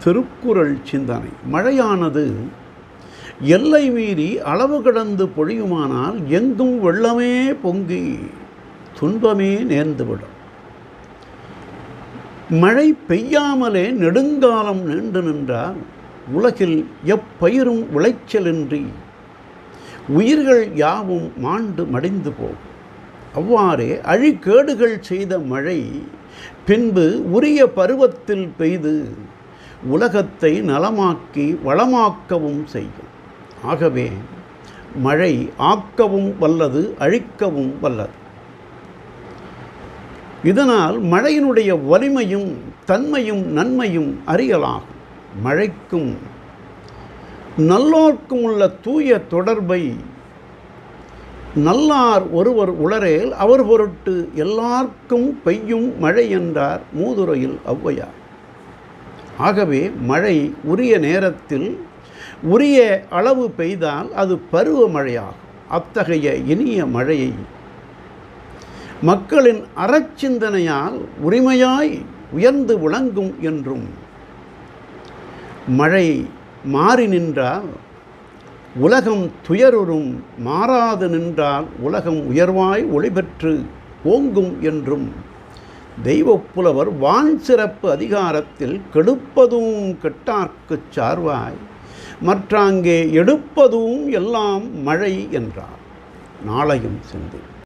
திருக்குறள் சிந்தனை. மழையானது எல்லை மீறி அளவு கடந்து பொழியுமானால் எங்கும் வெள்ளமே பொங்கி துன்பமே நேர்ந்துவிடும். மழை பெய்யாமலே நெடுங்காலம் நீண்டு நின்றால் உலகில் எப்பயிரும் விளைச்சலின்றி உயிர்கள் யாவும் மாண்டு மடிந்து போகும். அவ்வாறே அழிகேடுகள் செய்த மழை பின்பு உரிய பருவத்தில் பெய்து உலகத்தை நலமாக்கி வளமாக்கவும் செய்யும். ஆகவே மழை ஆக்கவும் வல்லது, அழிக்கவும் வல்லது. இதனால் மழையினுடைய வலிமையும் தன்மையும் நன்மையும் அறியலாகும். மழைக்கும் நல்லோர்க்கும் உள்ள தூய தொடர்பை நல்லார் ஒருவர் உளரேல் அவர் பொருட்டு எல்லார்க்கும் பெய்யும் மழை என்றார் மூதுரையில் ஔவையார். ஆகவே மழை உரிய நேரத்தில் உரிய அளவு பெய்தால் அது பருவமழையாகும். அத்தகைய இனிய மழையை மக்களின் அறச்சிந்தனையால் உரிமையாய் உயர்ந்து விளங்கும் என்றும், மழை மாறி நின்றால் உலகம் துயருறும், மாறாது நின்றால் உலகம் உயர்வாய் ஒளிபெற்று ஓங்கும் என்றும் தெய்வப்புலவர் வான் சிறப்பு அதிகாரத்தில் கெடுப்பதும் கெட்டார்க்குச் சார்வாய் மற்றாங்கே எடுப்பதும் எல்லாம் மழை என்றார். நாளையும் சிந்தி.